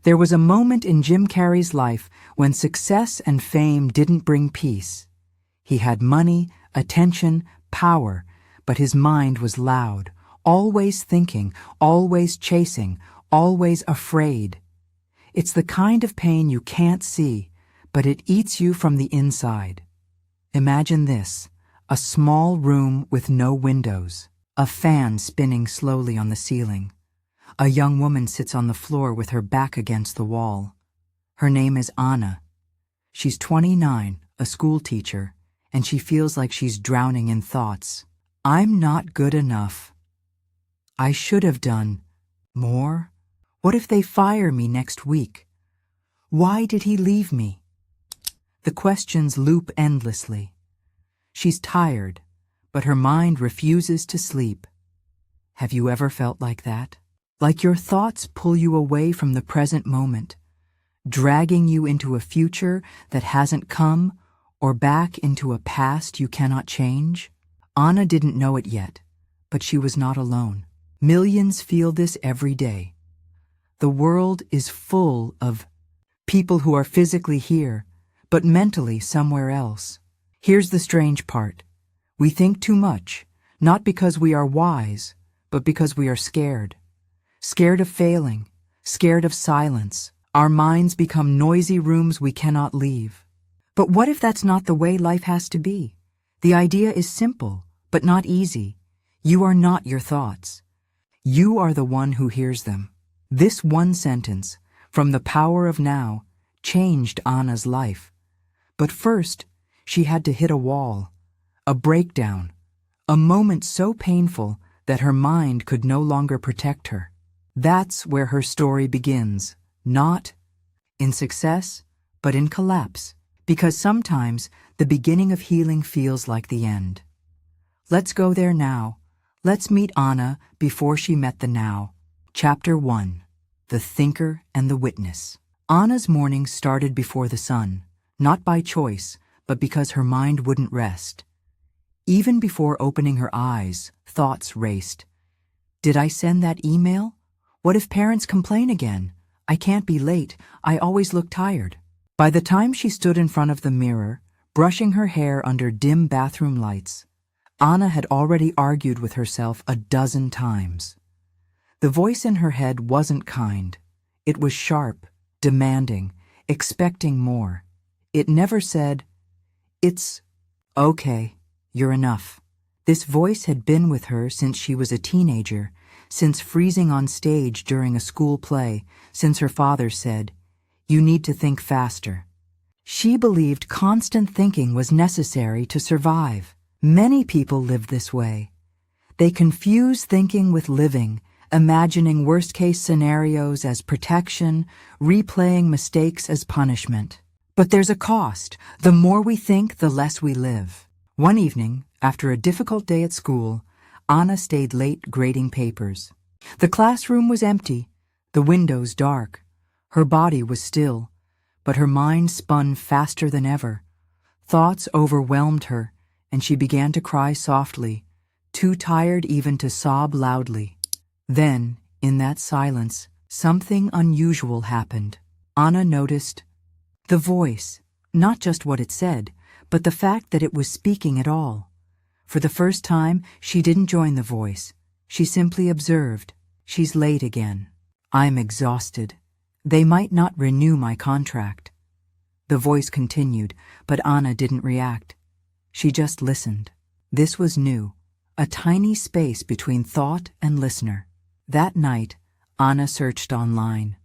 There was a moment in Jim Carrey's life when success and fame didn't bring peace. He had money, attention, power, but his mind was loud, always thinking, always chasing, always afraid. It's the kind of pain you can't see, but it eats you from the inside. Imagine this, a small room with no windows, a fan spinning slowly on the ceiling. A young woman sits on the floor with her back against the wall. Her name is Anna. She's 29, a school teacher, and she feels like she's drowning in thoughts. I'm not good enough. I should have done more. What if they fire me next week? Why did he leave me? The questions loop endlessly. She's tired, but her mind refuses to sleep. Have you ever felt like that? Like your thoughts pull you away from the present moment, dragging you into a future that hasn't come or back into a past you cannot change? Anna didn't know it yet, but she was not alone. Millions feel this every day. The world is full of people who are physically here, but mentally somewhere else. Here's the strange part. We think too much, not because we are wise, but because we are scared. Scared of failing, scared of silence. Our minds become noisy rooms we cannot leave. But what if that's not the way life has to be? The idea is simple, but not easy. You are not your thoughts. You are the one who hears them. This one sentence, from the power of now, changed Anna's life. But first, she had to hit a wall, a breakdown, a moment so painful that her mind could no longer protect her. That's where her story begins, not in success, but in collapse, because sometimes the beginning of healing feels like the end. Let's go there now. Let's meet Anna before she met the now. Chapter 1. The Thinker and the Witness. Anna's morning started before the sun, not by choice, but because her mind wouldn't rest. Even before opening her eyes, thoughts raced. Did I send that email? What if parents complain again? I can't be late. I always look tired. By the time she stood in front of the mirror, brushing her hair under dim bathroom lights, Anna had already argued with herself a dozen times. The voice in her head wasn't kind. It was sharp, demanding, expecting more. It never said, "It's okay, you're enough." This voice had been with her since she was a teenager, since freezing on stage during a school play, since her father said, "You need to think faster." She believed constant thinking was necessary to survive. Many people live this way. They confuse thinking with living, imagining worst-case scenarios as protection, replaying mistakes as punishment. But there's a cost. The more we think, the less we live. One evening, after a difficult day at school, Anna stayed late grading papers. The classroom was empty, the windows dark. Her body was still, but her mind spun faster than ever. Thoughts overwhelmed her, and she began to cry softly, too tired even to sob loudly. Then, in that silence, something unusual happened. Anna noticed the voice, not just what it said, but the fact that it was speaking at all. For the first time, she didn't join the voice. She simply observed. She's late again. I'm exhausted. They might not renew my contract. The voice continued, but Anna didn't react. She just listened. This was new, a tiny space between thought and listener. That night, Anna searched online.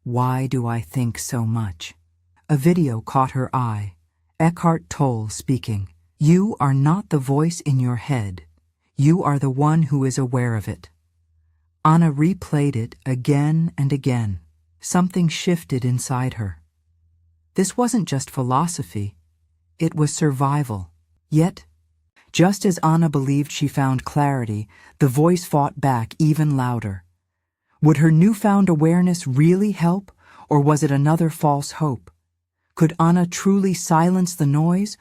Why do I think so much? A video caught her eye. Eckhart Tolle speaking. You are not the voice in your head. You are the one who is aware of it. Anna replayed it again and again. Something shifted inside her. This wasn't just philosophy. It was survival. Yet, just as Anna believed she found clarity, the voice fought back even louder. Would her newfound awareness really help, or was it another false hope? Could Anna truly silence the noise,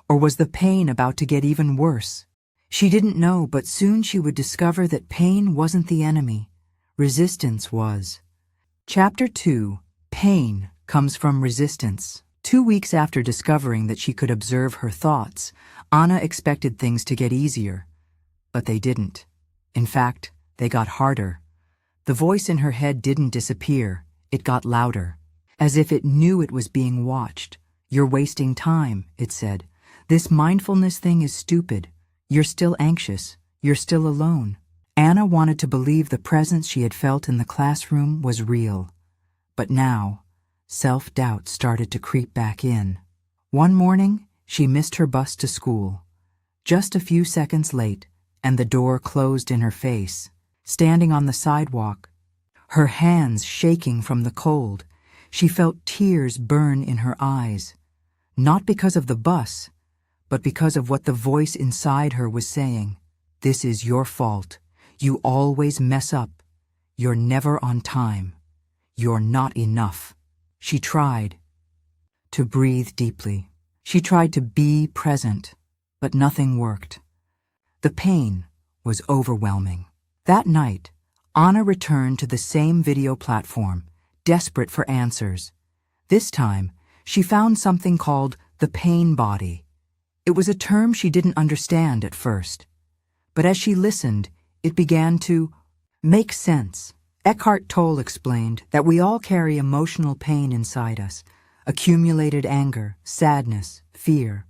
or was the pain about to get even worse? She didn't know, but soon she would discover that pain wasn't the enemy. Resistance was. Chapter 2. Pain comes from resistance. 2 weeks after discovering that she could observe her thoughts, Anna expected things to get easier. But they didn't. In fact, they got harder. The voice in her head didn't disappear. It got louder, as if it knew it was being watched. "You're wasting time," it said. "This mindfulness thing is stupid. You're still anxious. You're still alone." Anna wanted to believe the presence she had felt in the classroom was real. But now, self-doubt started to creep back in. One morning, she missed her bus to school. Just a few seconds late, and the door closed in her face. Standing on the sidewalk, her hands shaking from the cold, she felt tears burn in her eyes. Not because of the bus, but because of what the voice inside her was saying. "This is your fault. You always mess up. You're never on time. You're not enough." She tried to breathe deeply. She tried to be present, but nothing worked. The pain was overwhelming. That night, Anna returned to the same video platform, desperate for answers. This time, she found something called the pain body. It was a term she didn't understand at first. But as she listened, it began to make sense. Eckhart Tolle explained that we all carry emotional pain inside us, accumulated anger, sadness, fear.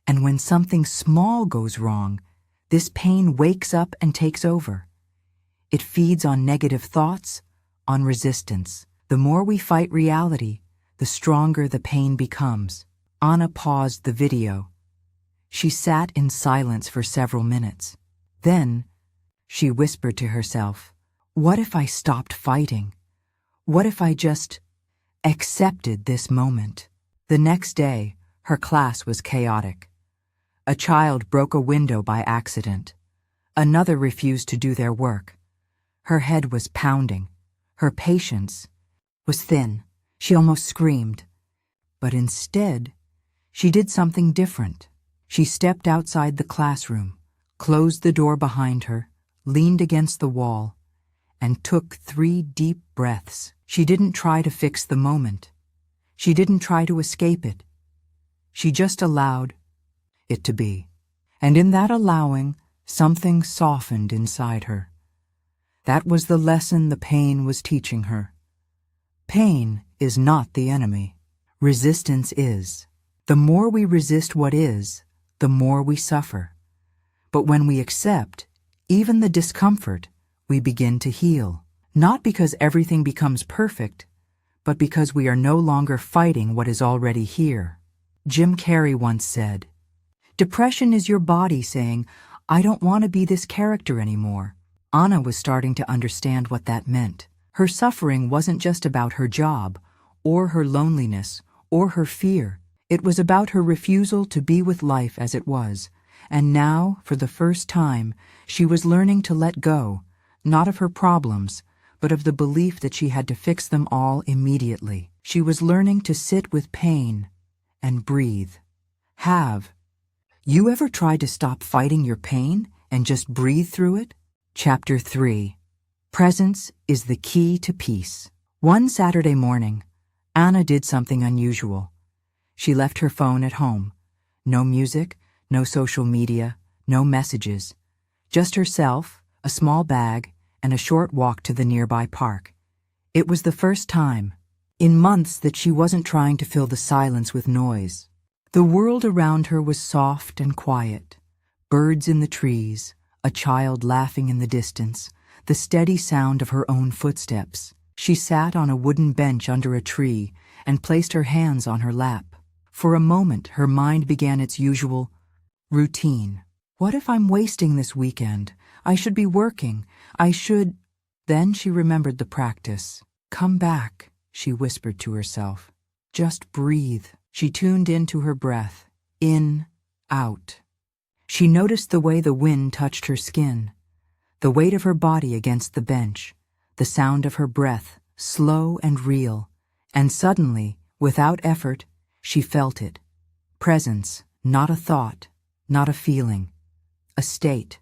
And when something small goes wrong, this pain wakes up and takes over. It feeds on negative thoughts, on resistance. The more we fight reality, the stronger the pain becomes. Anna paused the video. She sat in silence for several minutes. Then, she whispered to herself, "What if I stopped fighting? What if I just accepted this moment?" The next day, her class was chaotic. A child broke a window by accident. Another refused to do their work. Her head was pounding. Her patience was thin. She almost screamed. But instead, she did something different. She stepped outside the classroom, closed the door behind her, leaned against the wall, and took 3 deep breaths. She didn't try to fix the moment. She didn't try to escape it. She just allowed it to be. And in that allowing, something softened inside her. That was the lesson the pain was teaching her. Pain is not the enemy. Resistance is. The more we resist what is, the more we suffer. But when we accept, even the discomfort, we begin to heal. Not because everything becomes perfect, but because we are no longer fighting what is already here. Jim Carrey once said, "Depression is your body saying, 'I don't want to be this character anymore.'" Anna was starting to understand what that meant. Her suffering wasn't just about her job, or her loneliness, or her fear. It was about her refusal to be with life as it was. And now, for the first time, she was learning to let go, not of her problems, but of the belief that she had to fix them all immediately. She was learning to sit with pain and breathe. Have you ever tried to stop fighting your pain and just breathe through it? Chapter 3. Presence is the key to peace. One Saturday morning, Anna did something unusual. She left her phone at home. No music, no social media, no messages. Just herself, a small bag, and a short walk to the nearby park. It was the first time in months that she wasn't trying to fill the silence with noise. The world around her was soft and quiet. Birds in the trees, a child laughing in the distance, the steady sound of her own footsteps. She sat on a wooden bench under a tree and placed her hands on her lap. For a moment, her mind began its usual routine. What if I'm wasting this weekend? I should be working. I should... Then she remembered the practice. Come back, she whispered to herself. Just breathe. She tuned into her breath. In, out. She noticed the way the wind touched her skin, the weight of her body against the bench, the sound of her breath, slow and real. And suddenly, without effort, she felt it. Presence, not a thought, not a feeling. A state.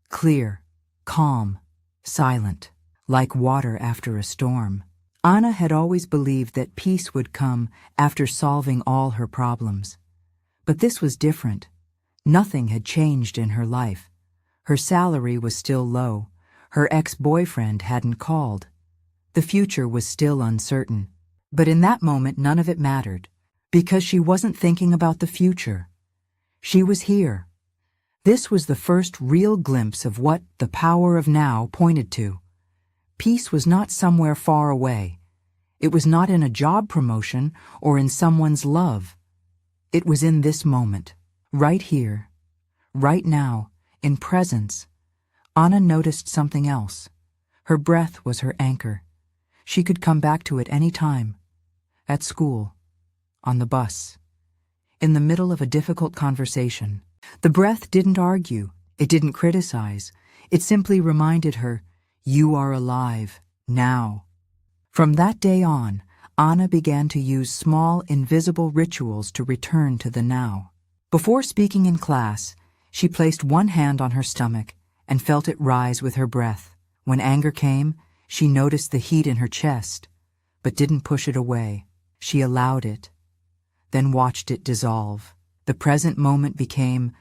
Clear, calm, silent, like water after a storm. Anna had always believed that peace would come after solving all her problems. But this was different. Nothing had changed in her life. Her salary was still low. Her ex-boyfriend hadn't called. The future was still uncertain. But in that moment, none of it mattered, because she wasn't thinking about the future. She was here. This was the first real glimpse of what the power of now pointed to. Peace was not somewhere far away. It was not in a job promotion or in someone's love. It was in this moment, right here, right now, in presence. Anna noticed something else. Her breath was her anchor. She could come back to it any time. At school, on the bus, in the middle of a difficult conversation. The breath didn't argue. It didn't criticize. It simply reminded her, "You are alive, now." From that day on, Anna began to use small, invisible rituals to return to the now. Before speaking in class, she placed one hand on her stomach and felt it rise with her breath. When anger came, she noticed the heat in her chest, but didn't push it away. She allowed it, then watched it dissolve. The present moment became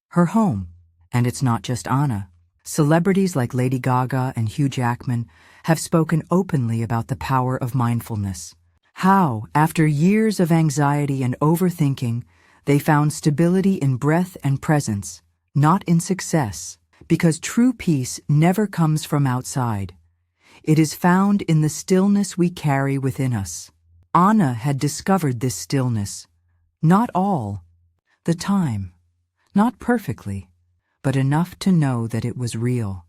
her home, and it's not just Anna. Celebrities like Lady Gaga and Hugh Jackman have spoken openly about the power of mindfulness. How, after years of anxiety and overthinking, they found stability in breath and presence, not in success, because true peace never comes from outside. It is found in the stillness we carry within us. Anna had discovered this stillness, not all the time, not perfectly, but enough to know that it was real.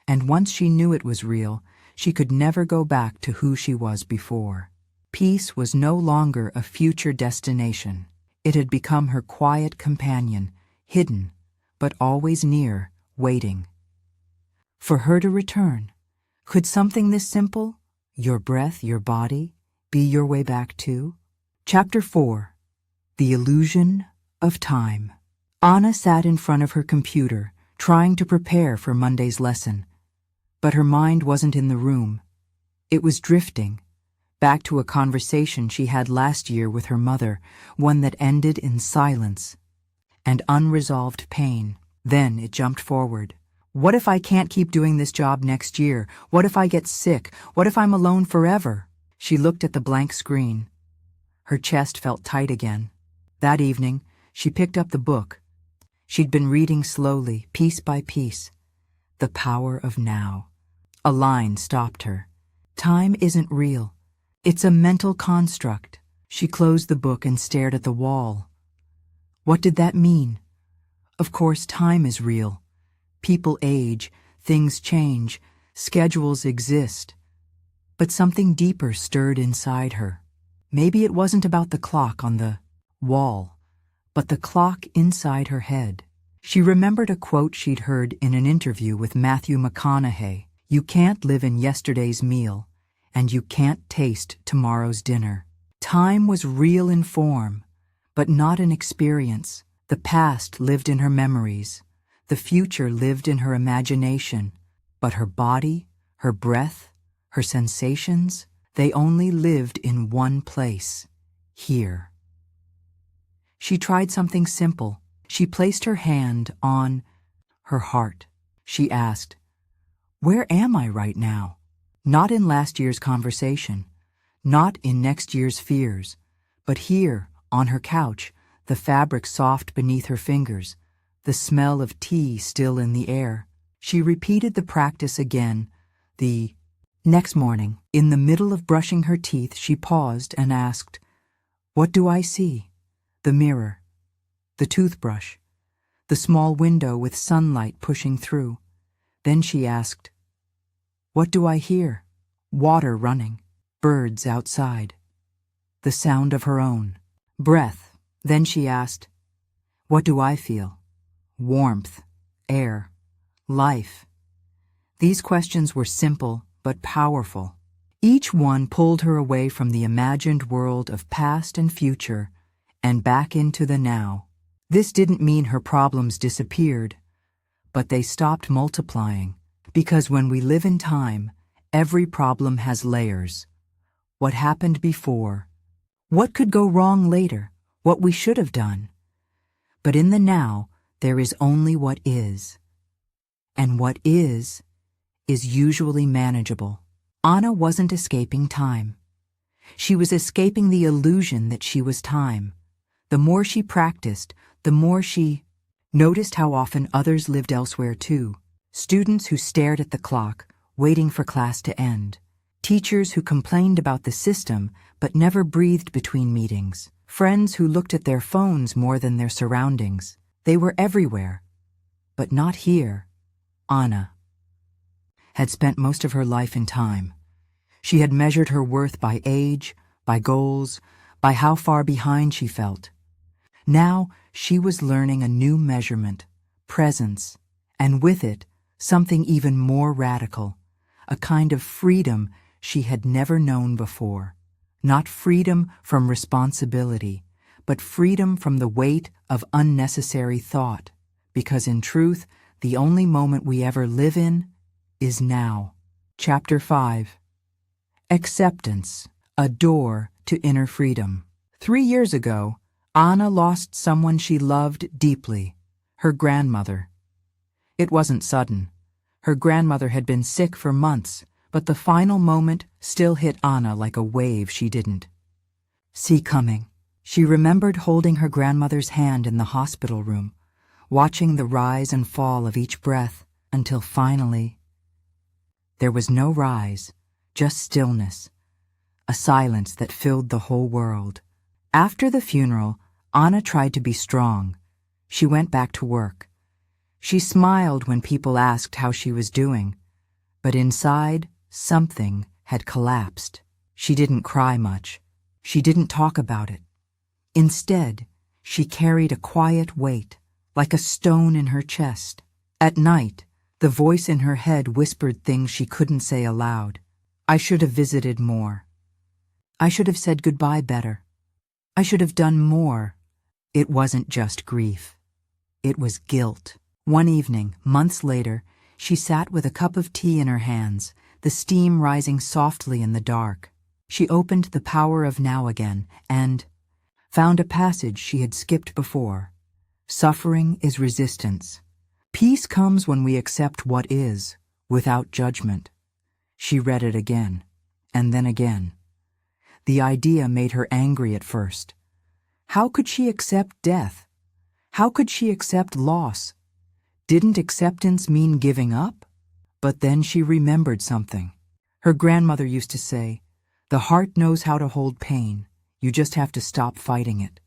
And once she knew it was real, she could never go back to who she was before. Peace was no longer a future destination. It had become her quiet companion, hidden, but always near, waiting for her to return. Could something this simple, your breath, your body, be your way back too? Chapter 4. The Illusion of Time. Anna sat in front of her computer, trying to prepare for Monday's lesson. But her mind wasn't in the room. It was drifting, back to a conversation she had last year with her mother, one that ended in silence and unresolved pain. Then it jumped forward. What if I can't keep doing this job next year? What if I get sick? What if I'm alone forever? She looked at the blank screen. Her chest felt tight again. That evening, she picked up the book. She'd been reading slowly, piece by piece. The Power of Now. A line stopped her. Time isn't real. It's a mental construct. She closed the book and stared at the wall. What did that mean? Of course, time is real. People age, things change, schedules exist. But something deeper stirred inside her. Maybe it wasn't about the clock on the wall, but the clock inside her head. She remembered a quote she'd heard in an interview with Matthew McConaughey. You can't live in yesterday's meal, and you can't taste tomorrow's dinner. Time was real in form, but not in experience. The past lived in her memories. The future lived in her imagination. But her body, her breath, her sensations, they only lived in one place, here. She tried something simple. She placed her hand on her heart. She asked, "Where am I right now?" Not in last year's conversation, not in next year's fears, but here, on her couch, the fabric soft beneath her fingers, the smell of tea still in the air. She repeated the practice again. The next morning, in the middle of brushing her teeth, she paused and asked, "What do I see?" The mirror, the toothbrush, the small window with sunlight pushing through. Then she asked, "What do I hear?" Water running, birds outside, the sound of her own breath. Then she asked, "What do I feel?" Warmth, air, life. These questions were simple but powerful. Each one pulled her away from the imagined world of past and future and back into the now. This didn't mean her problems disappeared, but they stopped multiplying, because when we live in time, every problem has layers. what happened before, what could go wrong later, what we should have done. But in the now, there is only what is. And what is usually manageable. Anna wasn't escaping time. She was escaping the illusion that she was time. The more she practiced, the more she noticed how often others lived elsewhere too. Students who stared at the clock, waiting for class to end. Teachers who complained about the system but never breathed between meetings. Friends who looked at their phones more than their surroundings. They were everywhere, but not here. Anna had spent most of her life in time. She had measured her worth by age, by goals, by how far behind she felt. Now she was learning a new measurement, presence, and with it, something even more radical, a kind of freedom she had never known before. Not freedom from responsibility, but freedom from the weight of unnecessary thought, because in truth, the only moment we ever live in is now. Chapter 5. Acceptance, a door to inner freedom. 3 years ago, Anna lost someone she loved deeply, her grandmother. It wasn't sudden. Her grandmother had been sick for months, but the final moment still hit Anna like a wave she didn't see coming. She remembered holding her grandmother's hand in the hospital room, watching the rise and fall of each breath until finally there was no rise, just stillness, a silence that filled the whole world. After the funeral, Anna tried to be strong. She went back to work. She smiled when people asked how she was doing, but inside, something had collapsed. She didn't cry much. She didn't talk about it. Instead, she carried a quiet weight, like a stone in her chest. At night, the voice in her head whispered things she couldn't say aloud. I should have visited more. I should have said goodbye better. I should have done more. It wasn't just grief. It was guilt. One evening, months later, she sat with a cup of tea in her hands, the steam rising softly in the dark. She opened The Power of Now again and found a passage she had skipped before. Suffering is resistance. Peace comes when we accept what is, without judgment. She read it again, and then again. The idea made her angry at first. How could she accept death? How could she accept loss? Didn't acceptance mean giving up? But then she remembered something. Her grandmother used to say, "The heart knows how to hold pain. You just have to stop fighting it."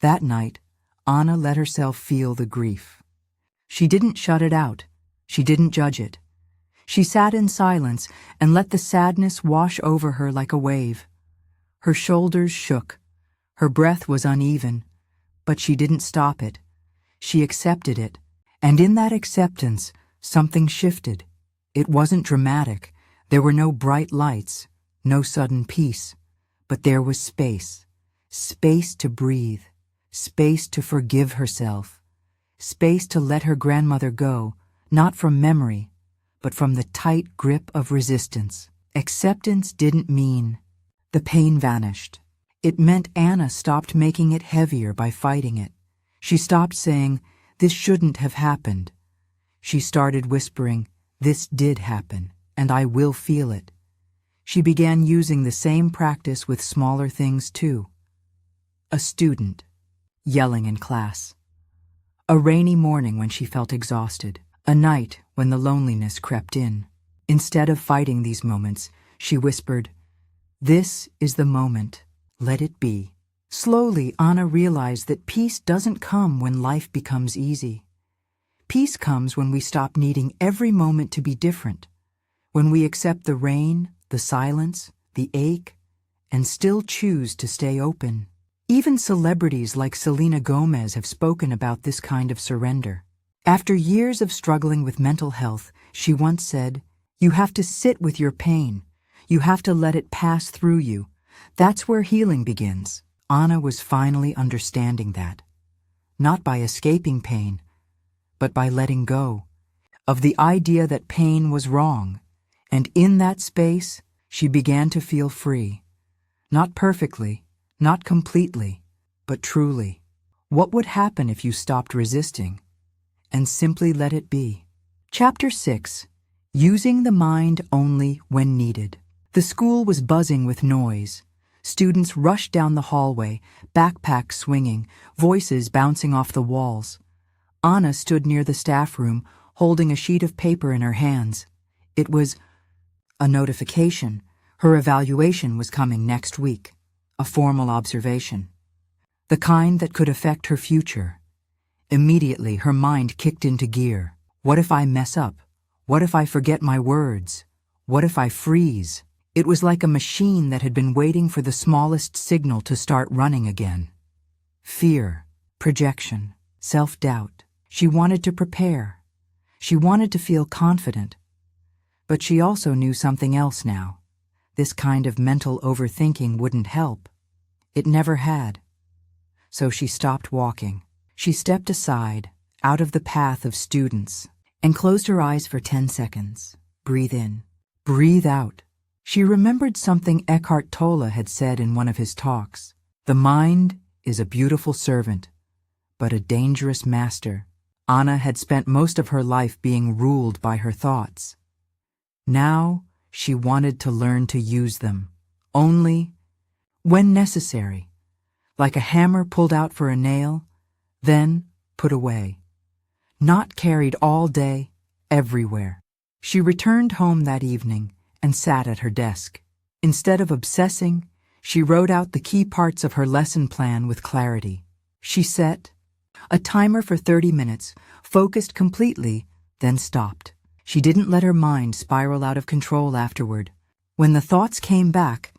That night, Anna let herself feel the grief. She didn't shut it out. She didn't judge it. She sat in silence and let the sadness wash over her like a wave. Her shoulders shook. Her breath was uneven, but she didn't stop it. She accepted it, and in that acceptance, something shifted. It wasn't dramatic. There were no bright lights, no sudden peace, but there was space. Space to breathe, space to forgive herself, space to let her grandmother go, not from memory, but from the tight grip of resistance. Acceptance didn't mean the pain vanished. It meant Anna stopped making it heavier by fighting it. She stopped saying, "This shouldn't have happened." She started whispering, "This did happen, and I will feel it." She began using the same practice with smaller things too. A student yelling in class. A rainy morning when she felt exhausted. A night when the loneliness crept in. Instead of fighting these moments, she whispered, "This is the moment. Let it be." Slowly, Anna realized that peace doesn't come when life becomes easy. Peace comes when we stop needing every moment to be different, when we accept the rain, the silence, the ache, and still choose to stay open. Even celebrities like Selena Gomez have spoken about this kind of surrender. After years of struggling with mental health, she once said, "You have to sit with your pain. You have to let it pass through you. That's where healing begins." Anna was finally understanding that. Not by escaping pain, but by letting go of the idea that pain was wrong. And in that space, she began to feel free. Not perfectly, not completely, but truly. What would happen if you stopped resisting and simply let it be? Chapter 6. Using the mind only when needed. The school was buzzing with noise. Students rushed down the hallway, backpacks swinging, voices bouncing off the walls. Anna stood near the staff room, holding a sheet of paper in her hands. It was a notification. Her evaluation was coming next week. A formal observation. The kind that could affect her future. Immediately, her mind kicked into gear. What if I mess up? What if I forget my words? What if I freeze? It was like a machine that had been waiting for the smallest signal to start running again. Fear, projection, self-doubt. She wanted to prepare. She wanted to feel confident. But she also knew something else now. This kind of mental overthinking wouldn't help. It never had. So she stopped walking. She stepped aside, out of the path of students, and closed her eyes for 10 seconds. Breathe in. Breathe out. She remembered something Eckhart Tolle had said in one of his talks. The mind is a beautiful servant, but a dangerous master. Anna had spent most of her life being ruled by her thoughts. Now she wanted to learn to use them, only when necessary, like a hammer pulled out for a nail, then put away. Not carried all day, everywhere. She returned home that evening and sat at her desk. Instead of obsessing, she wrote out the key parts of her lesson plan with clarity. She set a timer for 30 minutes, focused completely, then stopped. She didn't let her mind spiral out of control afterward. When the thoughts came back,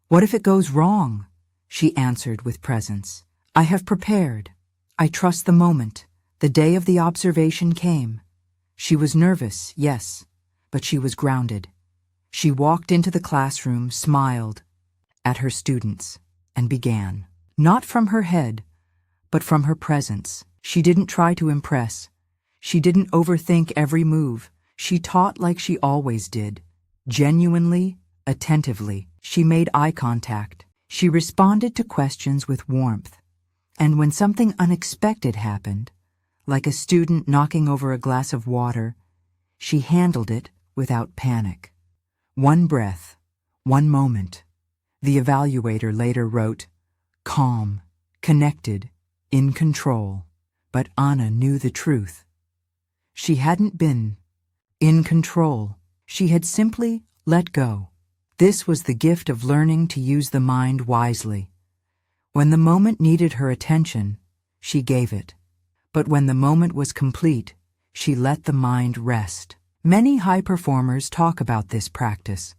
"What if it goes wrong?" she answered with presence. "I have prepared. I trust the moment." The day of the observation came. She was nervous, yes, but she was grounded. She walked into the classroom, smiled at her students, and began. Not from her head, but from her presence. She didn't try to impress. She didn't overthink every move. She taught like she always did. Genuinely, attentively. She made eye contact. She responded to questions with warmth. And when something unexpected happened, like a student knocking over a glass of water, she handled it without panic. One breath, one moment. The evaluator later wrote, calm, connected, in control. But Anna knew the truth. She hadn't been in control. She had simply let go. This was the gift of learning to use the mind wisely. When the moment needed her attention, she gave it. But when the moment was complete, she let the mind rest. Many high performers talk about this practice.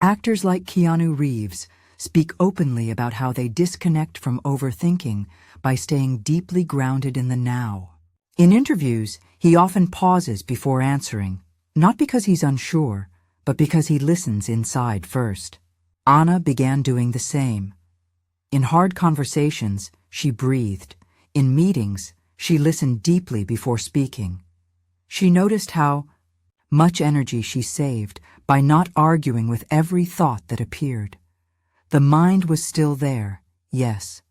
Actors like Keanu Reeves speak openly about how they disconnect from overthinking by staying deeply grounded in the now. In interviews, he often pauses before answering, not because he's unsure, but because he listens inside first. Anna began doing the same. In hard conversations, she breathed. In meetings, she listened deeply before speaking. She noticed how much energy she saved by not arguing with every thought that appeared. The mind was still there, yes,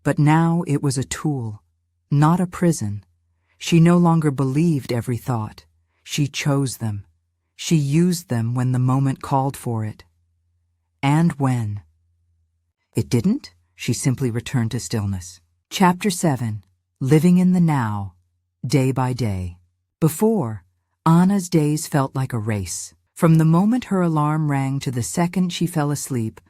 but now it was a tool, not a prison. She no longer believed every thought. She chose them. She used them when the moment called for it. And when it didn't, she simply returned to stillness. Chapter 7. Living in the now, day by day. Before, Anna's days felt like a race. From the moment her alarm rang to the second she fell asleep,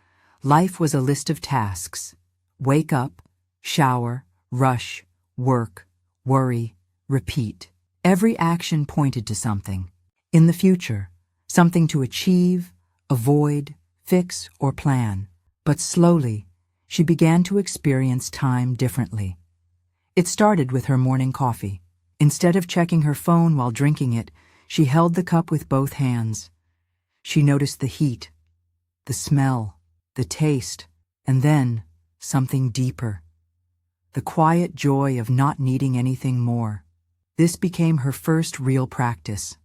life was a list of tasks. Wake up, shower, rush, work, worry, repeat. Every action pointed to something. In the future, something to achieve, avoid, fix, or plan. But slowly, she began to experience time differently. It started with her morning coffee. Instead of checking her phone while drinking it, she held the cup with both hands. She noticed the heat, the smell, the taste, and then something deeper. The quiet joy of not needing anything more. This became her first real practice.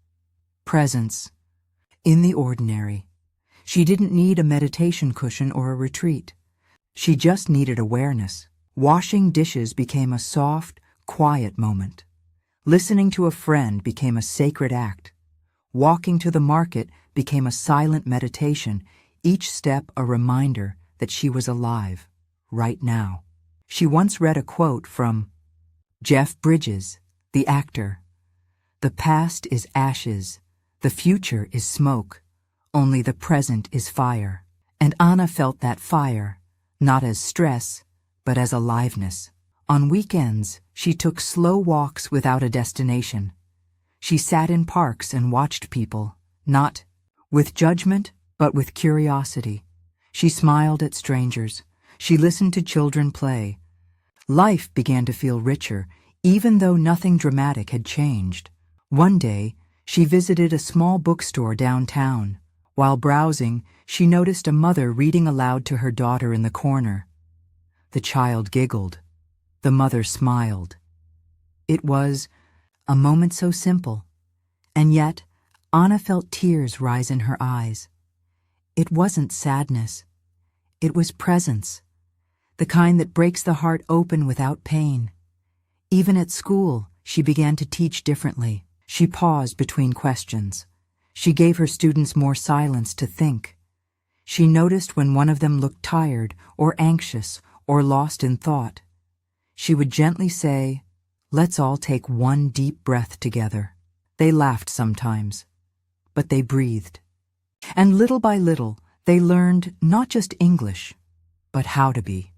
Presence. In the ordinary. She didn't need a meditation cushion or a retreat. She just needed awareness. Washing dishes became a soft, quiet moment. Listening to a friend became a sacred act. Walking to the market became a silent meditation, each step a reminder that she was alive, right now. She once read a quote from Jeff Bridges, the actor. "The past is ashes, the future is smoke, only the present is fire." And Anna felt that fire, not as stress, but as aliveness. On weekends, she took slow walks without a destination. She sat in parks and watched people, not with judgment, but with curiosity. She smiled at strangers. She listened to children play. Life began to feel richer, even though nothing dramatic had changed. One day, she visited a small bookstore downtown. While browsing, she noticed a mother reading aloud to her daughter in the corner. The child giggled. The mother smiled. It was a moment so simple, and yet Anna felt tears rise in her eyes. It wasn't sadness. It was presence, the kind that breaks the heart open without pain. Even at school, she began to teach differently. She paused between questions. She gave her students more silence to think. She noticed when one of them looked tired or anxious or lost in thought. She would gently say, "Let's all take one deep breath together." They laughed sometimes, but they breathed. And little by little, they learned not just English, but how to be.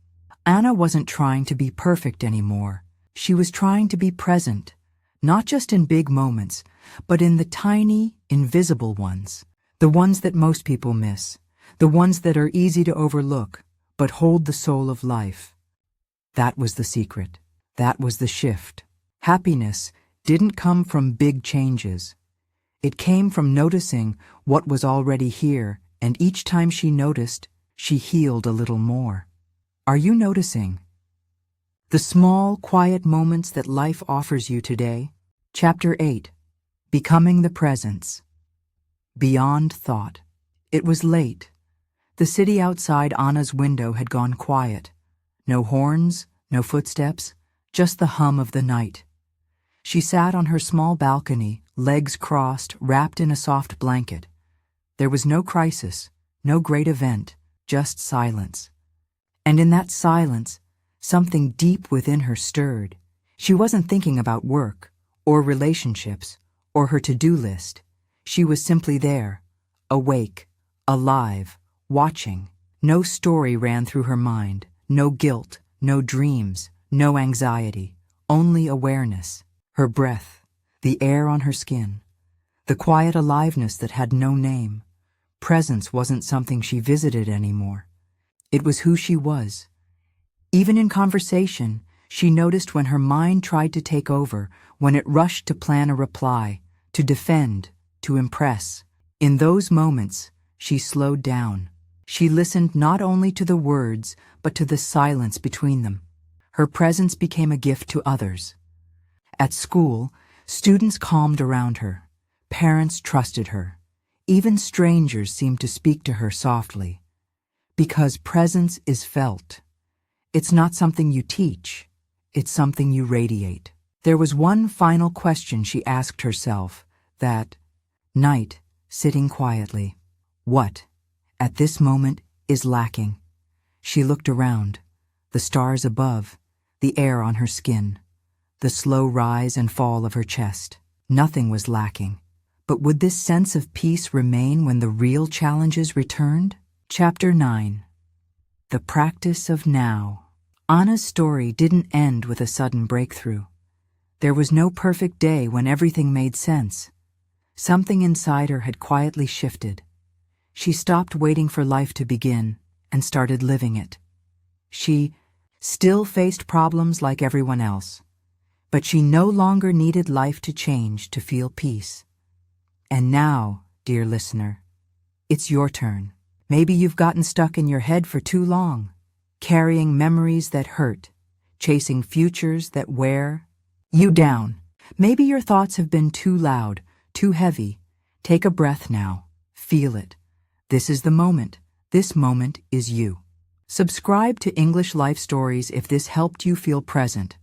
Anna wasn't trying to be perfect anymore. She was trying to be present, not just in big moments, but in the tiny, invisible ones, the ones that most people miss, the ones that are easy to overlook, but hold the soul of life. That was the secret. That was the shift. Happiness didn't come from big changes. It came from noticing what was already here, and each time she noticed, she healed a little more. Are you noticing the small, quiet moments that life offers you today? Chapter 8. Becoming the Presence. Beyond Thought. It was late. The city outside Anna's window had gone quiet. No horns, no footsteps, just the hum of the night. She sat on her small balcony, legs crossed, wrapped in a soft blanket. There was no crisis, no great event, just silence. And in that silence, something deep within her stirred. She wasn't thinking about work, or relationships, or her to-do list. She was simply there, awake, alive, watching. No story ran through her mind, no guilt, no dreams, no anxiety, only awareness. Her breath, the air on her skin, the quiet aliveness that had no name. Presence wasn't something she visited anymore. It was who she was. Even in conversation, she noticed when her mind tried to take over, when it rushed to plan a reply, to defend, to impress. In those moments, she slowed down. She listened not only to the words, but to the silence between them. Her presence became a gift to others. At school, students calmed around her. Parents trusted her. Even strangers seemed to speak to her softly. Because presence is felt. It's not something you teach. It's something you radiate. There was one final question she asked herself that night, sitting quietly. What, at this moment, is lacking? She looked around. The stars above, the air on her skin, the slow rise and fall of her chest. Nothing was lacking. But would this sense of peace remain when the real challenges returned? Chapter 9. The Practice of Now. Anna's story didn't end with a sudden breakthrough. There was no perfect day when everything made sense. Something inside her had quietly shifted. She stopped waiting for life to begin and started living it. She still faced problems like everyone else, but she no longer needed life to change to feel peace. And now, dear listener, it's your turn. Maybe you've gotten stuck in your head for too long, carrying memories that hurt, chasing futures that wear you down. Maybe your thoughts have been too loud, too heavy. Take a breath now. Feel it. This is the moment. This moment is you. Subscribe to English Life Stories if this helped you feel present.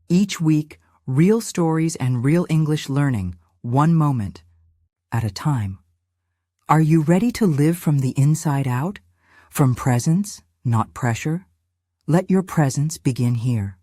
Each week, real stories and real English learning, one moment at a time. Are you ready to live from the inside out? From presence, not pressure? Let your presence begin here.